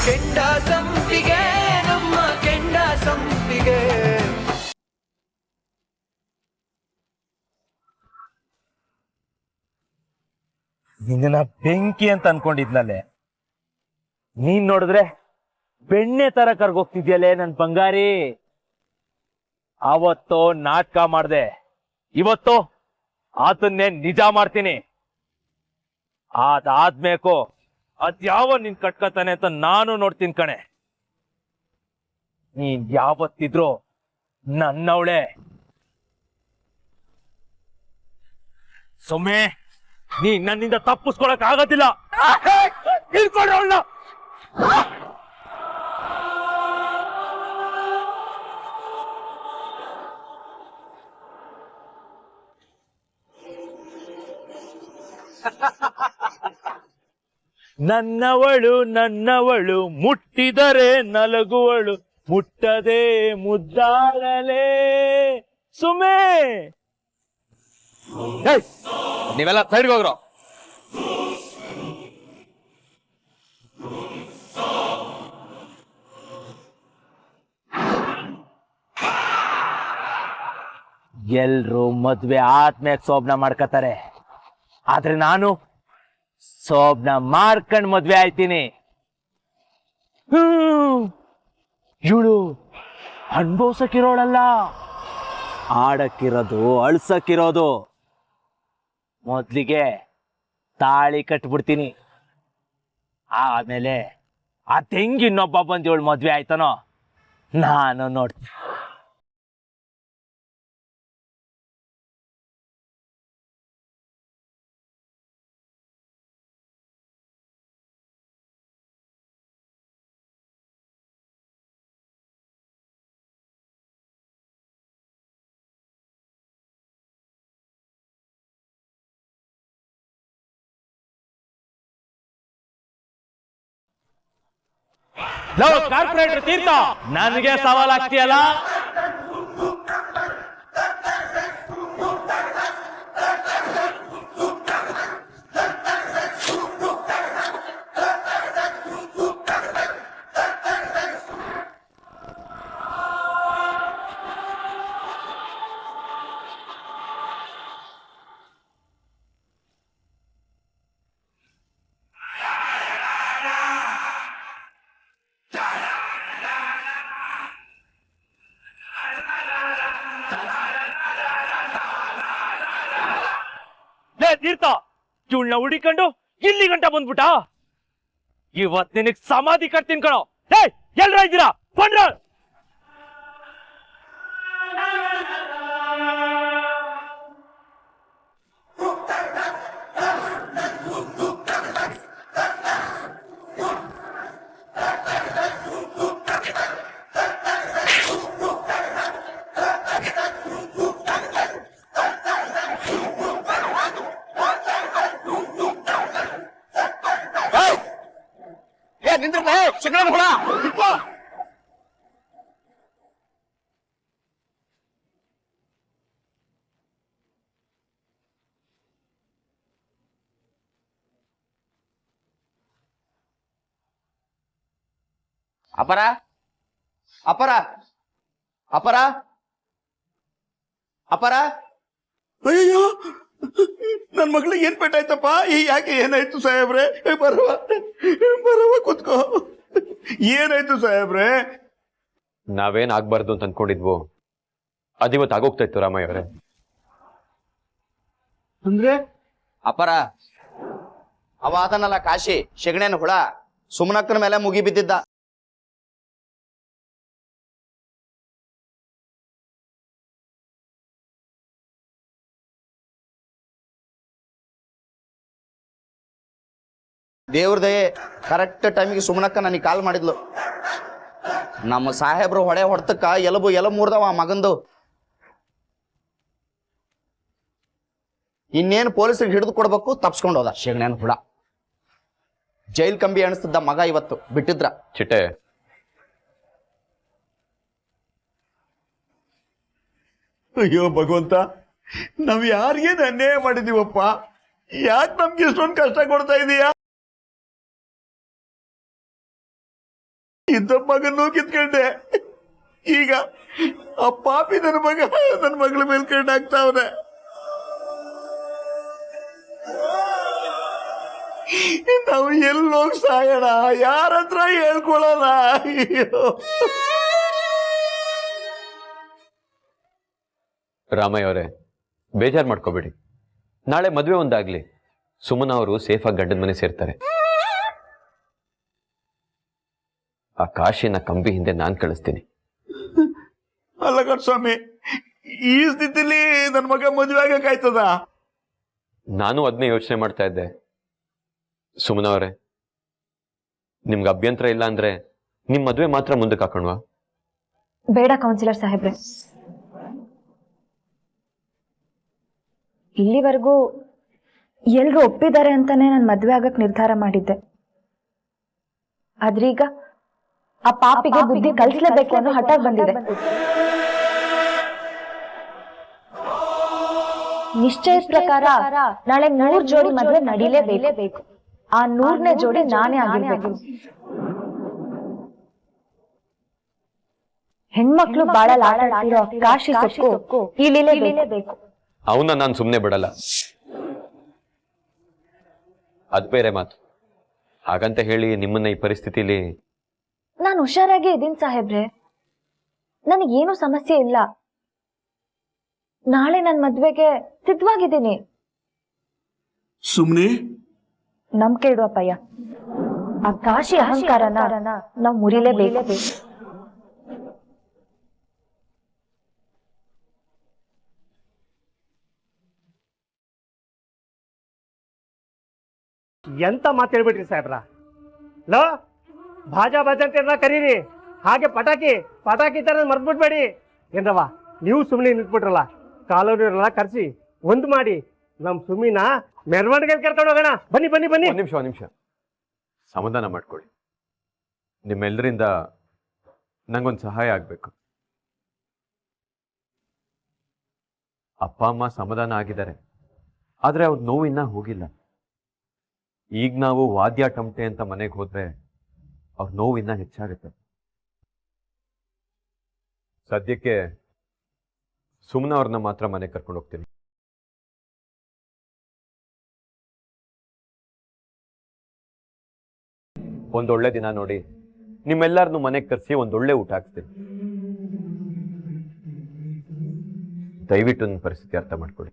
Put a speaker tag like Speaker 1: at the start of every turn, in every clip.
Speaker 1: ಕೆಂಡ ಸಂಪಿಗೆ ನಮ್ಮ ಕೆಂಡ ಸಂಪಿಗೆ.
Speaker 2: ನಿನ್ನ ಬೆಂಕಿ ಅಂತ ಅನ್ಕೊಂಡಿದ್ನಲ್ಲೇ, ನೀನ್ ನೋಡಿದ್ರೆ ಬೆಣ್ಣೆ ತರ ಕರ್ಗೋಗ್ತಿದ್ಯಲ್ಲೇ ನನ್ ಬಂಗಾರಿ. ಅವತ್ತು ನಾಟಕ ಮಾಡ್ದೆ, ಇವತ್ತು ಆತನ್ನೇ ನಿಜ ಮಾಡ್ತೀನಿ. ಅದಾದ್ಮೇಕು ಅದ್ಯಾವ ನಿನ್ ಕಟ್ಕತಾನೆ ಅಂತ ನಾನು ನೋಡ್ತೀನಿ ಕಣೆ. ನೀನ್ ಯಾವತ್ತಿದ್ರು ನನ್ನವಳೆ. ಸೊಮ್ಮೆ ನೀ ನನ್ನಿಂದ ತಪ್ಪಿಸ್ಕೊಳಕ್ ಆಗೋದಿಲ್ಲ. ಇಳ್ಕೊಂಡ್ರೆ ಅವಳನ್ನ. ನನ್ನವಳು ನನ್ನವಳು ಮುಟ್ಟಿದರೆ ನಲಗುವಳು, ಮುಟ್ಟದೆ ಮುದ್ದಾಡಲೇ ಸುಮೆ. ನೀವೆಲ್ಲ ಸೈಡ್ಗೆ ಹೋಗ್ರೋ. ಎಲ್ರು ಮದ್ವೆ ಆದ್ಮೇಲೆ ಸೋಬ್ನ ಮಾಡ್ಕತಾರೆ, ಆದ್ರೆ ನಾನು ಸೋಬ್ನ ಮಾಡ್ಕೊಂಡ್ ಮದ್ವೆ ಆಯ್ತೀನಿ. ಇವಳು ಅನ್ಭವ್ಸಕ್ಕಿರೋಳಲ್ಲ, ಆಡಕ್ಕಿರೋದು, ಅಳ್ಸಕ್ಕಿರೋದು. ಮೊದ್ಲಿಗೆ ತಾಳಿ ಕಟ್ಬಿಡ್ತೀನಿ, ಆಮೇಲೆ ಆ ತೆಂಗಿ ಇನ್ನೊಬ್ಬ ಬಂದು ಇವಳು ಮದ್ವೆ ಆಯ್ತಾನೋ ನಾನು ನೋಡ್ತೀನಿ. ಕಾರ್ಪೊರೇಟರ್ ತೀರ್ಥ, ನನಗೆ ಸವಾಲಾಗ್ತೀಯಲ್ಲ. ತೀರ್ಥ, ಇವಳನ್ನ ಹುಡಿಕೊಂಡು ಇಲ್ಲಿ ಗಂಟ ಬಂದ್ಬಿಟ್ಟ. ಇವತ್ ನಿನಗ್ ಸಮಾಧಿ ಕಟ್ತೀನಿ ಕಣೋ. ಹೇ, ಎಲ್ರ ಇದ್ದೀರಾ? ಬಂದ್ರ.
Speaker 3: ಅಪರ ಅಪರ ಅಪರ ಅಪರ.
Speaker 4: ಅಯ್ಯೋ, ನನ್ ಮಗಳಿಗೆ ಏನ್ ಪೆಟ್ಟಾಯ್ತಪ್ಪ? ಯಾಕೆ ಏನಾಯ್ತು ಸಾಹೇಬ್ರೆ? ಬರವ ಬರವ ಕೂತ್ಕೋ. ಏನಾಯ್ತು ಸಾಹೇಬ್ರೆ?
Speaker 5: ನಾವೇನ್ ಆಗ್ಬಾರ್ದು ಅಂತ ಅನ್ಕೊಂಡಿದ್ವು ಅದಿವತ್ತು ಆಗೋಗ್ತಾ ಇತ್ತು ರಾಮಯ್ಯ ಅವರೇ.
Speaker 4: ಅಂದ್ರೆ
Speaker 3: ಅಪರ ಅವ ಅದನ್ನಲ್ಲ ಕಾಶಿ ಶೆಗಣೇನ ಹುಳ, ಸುಮನಕ್ಕನ ಮೇಲೆ ಮುಗಿ ಬಿದ್ದಿದ್ದ. ದೇವ್ರ ದಯೆ, ಕರೆಕ್ಟ್ ಟೈಮಿಗೆ ಸುಮನಕ್ಕ ನನಗೆ ಕಾಲ್ ಮಾಡಿದ್ಲು. ನಮ್ಮ ಸಾಹೇಬ್ರು ಹೊಡೆ ಹೊಡ್ತಕ್ಕ ಎಲಬು ಮುರಿದವ ಆ ಮಗಂದು. ಇನ್ನೇನು ಪೊಲೀಸರಿಗೆ ಹಿಡಿದು ಕೊಡ್ಬೇಕು, ತಪ್ಸ್ಕೊಂಡು ಹೋದ ಶೆಗಣೇನ ಹುಳ. ಜೈಲ್ ಕಂಬಿ ಅಣಿಸ್ತಿದ್ದ ಮಗ ಇವತ್ತು ಬಿಟ್ಟಿದ್ರ.
Speaker 5: ಚಿಟ್ಟೆ,
Speaker 4: ಅಯ್ಯೋ ಭಗವಂತ, ನಾವ್ ಯಾರಿಗೇನು ಅನ್ಯಾಯ ಮಾಡಿದೀವಪ್ಪ? ಯಾಕೆ ನಮ್ಗೆ ಇಷ್ಟೊಂದು ಕಷ್ಟ ಕೊಡ್ತಾ ಇದೀಯಾ? ಇದ್ದ ಮಗನೂ ಕಿತ್ಕೊಂಡೆ. ಈಗ ಆ ಪಾಪಿ ನನ್ನ ಮಗಳ ಮೇಲೆ ಕಂಡಾಗ್ತಾವನೆ. ನಾವು ಎಲ್ಲೋಗಿ ಸಾಯೋಣ, ಯಾರ ಹತ್ರ ಹೇಳ್ಕೊಳ್ಳೋಣ? ಅಯ್ಯೋ
Speaker 5: ರಾಮಯ್ಯ ಅವರೇ, ಬೇಜಾರು ಮಾಡ್ಕೋಬೇಡಿ. ನಾಳೆ ಮದುವೆ ಒಂದಾಗ್ಲಿ, ಸುಮನ ಅವರು ಸೇಫ್ ಆಗಿ ಗಂಡನ ಮನೆ ಸೇರ್ತಾರೆ. ಆ ಕಾಶಿನ ಕಂಬಿ ಹಿಂದೆ ನಾನ್ ಕಳಿಸ್ತೀನಿ.
Speaker 4: ಅಲ್ಲ ಸ್ವಾಮಿ, ಈ ಸ್ಥಿತಿಲಿ ನನ್ನ ಮಗ ಮದುವೆ ಆಗಕ್ಕಾಯ್ತದ?
Speaker 5: ನಾನು ಅದನ್ನೇ ಯೋಚನೆ ಮಾಡ್ತಾ ಇದ್ದೆ. ಸುಮನ ಅವರೇ, ನಿಮ್ಗೆ ಅಭ್ಯಂತರ ಇಲ್ಲ ಅಂದ್ರೆ ನಿಮ್ ಮದುವೆ ಮಾತ್ರ ಮುಂದಕ್ಕೆ ಹಾಕೋಣವಾ?
Speaker 6: ಬೇಡ ಕೌನ್ಸಿಲರ್ ಸಾಹೇಬ್ರೆ, ಇಲ್ಲಿವರೆಗೂ ಎಲ್ರು ಒಪ್ಪಿದ್ದಾರೆ ಅಂತಾನೆ ನಾನು ಮದ್ವೆ ಆಗಕ್ ನಿರ್ಧಾರ ಮಾಡಿದ್ದೆ. ಆದ್ರೀಗ ಆ ಪಾಪಿಗೆ ಬುದ್ಧಿ ಕಲಿಸ್ಲೇಬೇಕು ಅನ್ನೋ ಹಠ ಬಂದಿದೆ. ನಿಶ್ಚಯದ ಪ್ರಕಾರ ನಾಳೆ 100 ಜೋಡಿ ಮದುವೆ ನಡೀಲೇಬೇಕು. ಆ 100ನೇ ಜೋಡಿ ನಾನೇ ಆಗಿರ್ಬೇಕು. ಹೆಣ್ಮಕ್ಳು ಬಾಳಲ್ಲಿ ಆಟಾಡ್ತಿರೋ ಕಾಶಿ ಸೊಕ್ಕು ಇಳಿಲೇಬೇಕು.
Speaker 5: ಅವನ್ನ ನಾನು ಸುಮ್ಮನೆ ಬಿಡಲ್ಲ. ಅದ್ ಬೇರೆ ಮಾತು. ಹಾಗಂತ ಹೇಳಿ ನಿಮ್ಮನ್ನ ಈ ಪರಿಸ್ಥಿತಿಲಿ
Speaker 6: ನಾನು ಹುಷಾರಾಗಿ ಇದೀನಿ ಸಾಹೇಬ್ರೆ, ನನಗೇನು ಸಮಸ್ಯೆ ಇಲ್ಲ. ನಾಳೆ ನನ್ನ ಮದ್ವೆಗೆ ಸಿದ್ಧವಾಗಿದ್ದೀನಿ.
Speaker 4: ಸುಮ್ನೆ
Speaker 6: ನಂಬಿಕೆ ಇಡುವಪ್ಪಯ್ಯ. ಆ ಕಾಶಿ ಅಹಂಕಾರನ ನಾವು ಮುರಿಲೇಬೇಕು.
Speaker 2: ಎಂತ ಮಾತು ಹೇಳ್ಬಿಟ್ರಿ ಸಾಹೇಬ್ರ? ಲೋ, ಭಾಜಾ ಅಂತ ಕರೀರಿ, ಹಾಗೆ ಪಟಾಕಿ ತರ ಮರ್ತ್ಬಿಡ್ಬೇಡಿ. ಏನ್ರವ, ನೀವು ಸುಮ್ಮನೆ ನಿಂತ್ಬಿಟ್ರಲ್ಲ, ಕಾಲೋನಿಯವ್ರನ್ನ ಕರೆಸಿ ಒಂದು ಮಾಡಿ ನಮ್ ಸುಮಿನ ಮೆರವಣಿಗೆ ಕರ್ಕೊಂಡು ಹೋಗೋಣ. ಬನ್ನಿ.
Speaker 5: ಒಂದ್ ನಿಮಿಷ ಸಮಾಧಾನ ಮಾಡ್ಕೊಳ್ಳಿ. ನಿಮ್ಮೆಲ್ಲರಿಂದ ನಂಗೊಂದು ಸಹಾಯ ಆಗ್ಬೇಕು. ಅಪ್ಪ ಅಮ್ಮ ಸಮಾಧಾನ ಆಗಿದ್ದಾರೆ, ಆದ್ರೆ ಅವ್ರ ನೋವಿನ್ನ ಹೋಗಿಲ್ಲ. ಈಗ ನಾವು ವಾದ್ಯ ಟಮಟೆ ಅಂತ ಮನೆಗೆ ಹೋದ್ರೆ ಅವ್ರ ನೋವಿನ್ನ ಹೆಚ್ಚಾಗುತ್ತೆ. ಸದ್ಯಕ್ಕೆ ಸುಮ್ಮನೆ ಅವ್ರನ್ನ ಮಾತ್ರ ಮನೆಗೆ ಕರ್ಕೊಂಡು ಹೋಗ್ತೀನಿ. ಒಂದೊಳ್ಳೆ ದಿನ ನೋಡಿ ನಿಮ್ಮೆಲ್ಲರನ್ನು ಮನೆಗೆ ಕರೆಸಿ ಒಂದೊಳ್ಳೆ ಊಟ ಹಾಕ್ತೀನಿ. ದಯವಿಟ್ಟು ನನ್ನ ಪರಿಸ್ಥಿತಿ ಅರ್ಥ ಮಾಡ್ಕೊಳ್ಳಿ.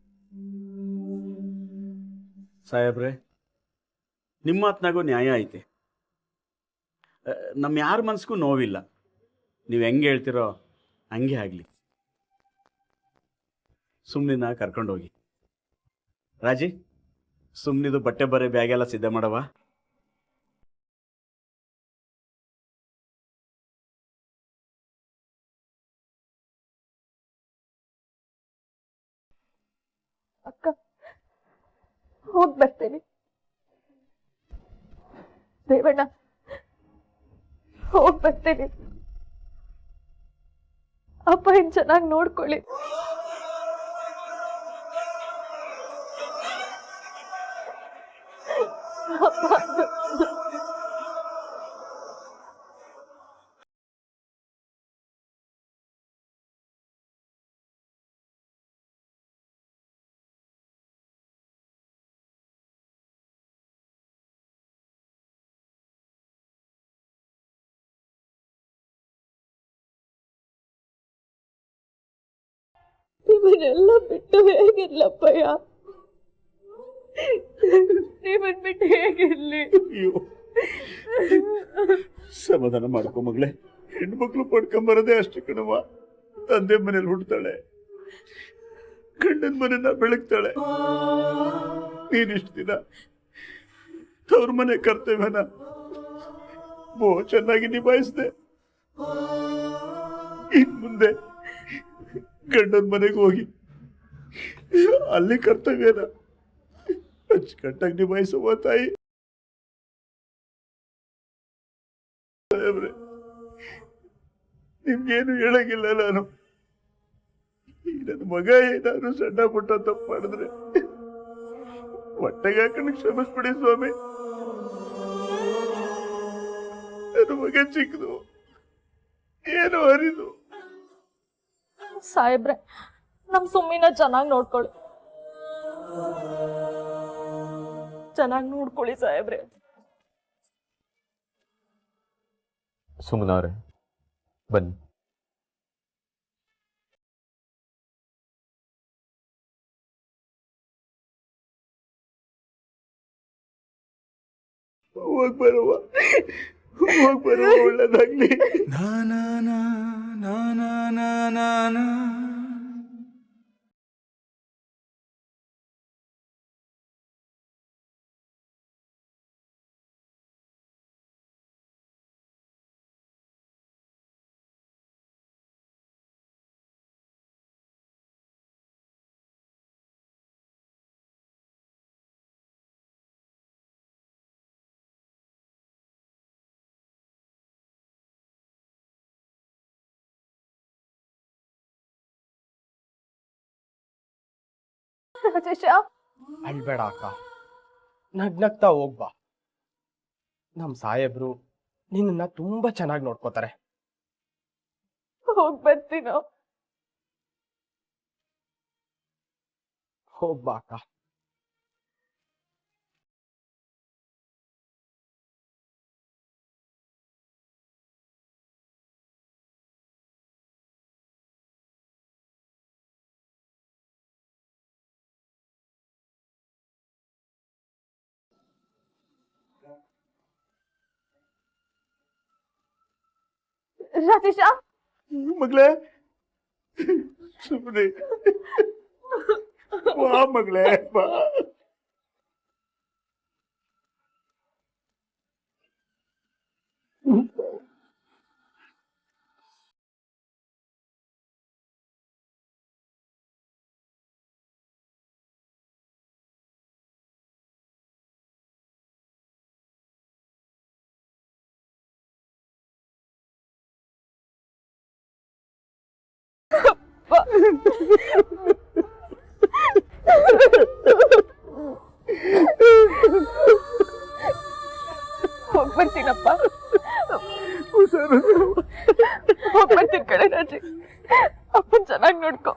Speaker 4: ಸಾಹೇಬ್ರೆ, ನಿಮ್ಮ ಮಾತನಾಗೂ ನ್ಯಾಯ ಐತೆ. ನಮ್ಮ ಯಾರ ಮನಸ್ಸಿಗೂ ನೋವಿಲ್ಲ. ನೀವು ಹೆಂಗೆ ಹೇಳ್ತಿರೋ ಹಂಗೆ ಆಗಲಿ. ಸುಮ್ಮನಿನ ಕರ್ಕೊಂಡೋಗಿ. ರಾಜಿ, ಸುಮ್ಮನಿದು ಬಟ್ಟೆ ಬರೆ ಬ್ಯಾಗೆಲ್ಲ ಸಿದ್ಧ ಮಾಡವ.
Speaker 6: ಅಕ್ಕ, ಹೋಗ್ ಬರ್ತೇನೆ. ದೇವಣ್ಣ, ಹೋಗ್ ಬರ್ತೇನೆ. ಅಪ್ಪ ಇನ್ ಚೆನ್ನಾಗಿ ನೋಡ್ಕೊಳ್ಳಿ. ಇವನ್ನೆಲ್ಲ ಬಿಟ್ಟು ಹೇಗಿರ್ಲಪ್ಪಯ್ಯ? ನೀವನ್ ಬಿಟ್ಟು ಹೇಗಿರ್ಲಿ?
Speaker 4: ಅಯ್ಯೋ, ಸಮಾಧಾನ ಮಾಡ್ಕೊ ಮಗಳೇ. ಹೆಣ್ಮಕ್ಳು ಪಡ್ಕೊಂಬರದೆ ಅಷ್ಟು ಕಣವ. ತಂದೆ ಮನೇಲಿ ಹುಡ್ತಾಳೆ, ಗಂಡನ ಮನೆನ ಬೆಳಗ್ತಾಳೆ. ನೀನಿಷ್ಟು ದಿನ ತವ್ರ ಮನೆ ಕರ್ತವ್ಯನ ಚೆನ್ನಾಗಿ ನಿಭಾಯಿಸಿದೆ. ಇನ್ ಮುಂದೆ ಗಂಡನ ಮನೆಗೆ ಹೋಗಿ ಅಲ್ಲಿ ಕರ್ತವ್ಯನ ಅಚ್ಚುಕಟ್ಟಾಗಿ ನಿಭಾಯಿಸುವ ತಾಯಿ. ನಿಮ್ಗೇನು ಹೇಳಂಗಿಲ್ಲ ನಾನು. ನನ್ನ ಮಗ ಏನಾದ್ರು ಸಣ್ಣ ಪುಟ್ಟ ತಪ್ಪು ಮಾಡಿದ್ರೆ ಹೊಟ್ಟೆಗೆ ಹಾಕೊಂಡು ಕ್ಷಮಿಸ್ಬಿಡಿ ಸ್ವಾಮಿ. ನನ್ನ ಮಗ ಚಿಕ್ಕದು. ಏನು ಹರಿದು?
Speaker 6: ಸಾಹೇಬ್ರೆ, ನಮ್ ಸುಮ್ಮಿನ ಚೆನ್ನಾಗಿ ನೋಡ್ಕೊಳ್ಳಿ. ಚೆನ್ನಾಗಿ ನೋಡ್ಕೊಳ್ಳಿ ಸಾಹೇಬ್ರೆ.
Speaker 5: ಸುಮ್ಮನವ್ರೆ, ಬನ್ನಿ.
Speaker 4: ಹೋಗ್ಬರುವ ಒಳ್ಳೇದಾಗ್ಲಿ.
Speaker 6: ರಾಜೇಶ,
Speaker 2: ಅಳ್ಬೇಡ ಅಕ್ಕ, ನಗ್ನಗ್ತಾ ಹೋಗ್ಬಾ. ನಮ್ ಸಾಹೇಬ್ರು ನಿನ್ನ ತುಂಬಾ ಚೆನ್ನಾಗಿ ನೋಡ್ಕೋತಾರೆ.
Speaker 6: ಹೋಗ್ ಬರ್ತೀನೋ.
Speaker 2: ಹೋಗ್ಬಾ ಅಕ್ಕ.
Speaker 6: ರಾಜೇಶ,
Speaker 4: ಮಗಳೇ ಸುಮ್ಮನೆ ಬಾ ಮಗಳೇ ಬಾ.
Speaker 6: ಹೋಗ್ಬರ್ತೀನಪ್ಪ. ಹೋಗ್ಬರ್ತೀನಿ ಕಡೆ ರಾಜಿ. ಅಪ್ಪನ್ ಚೆನ್ನಾಗಿ ನೋಡ್ಕೊ.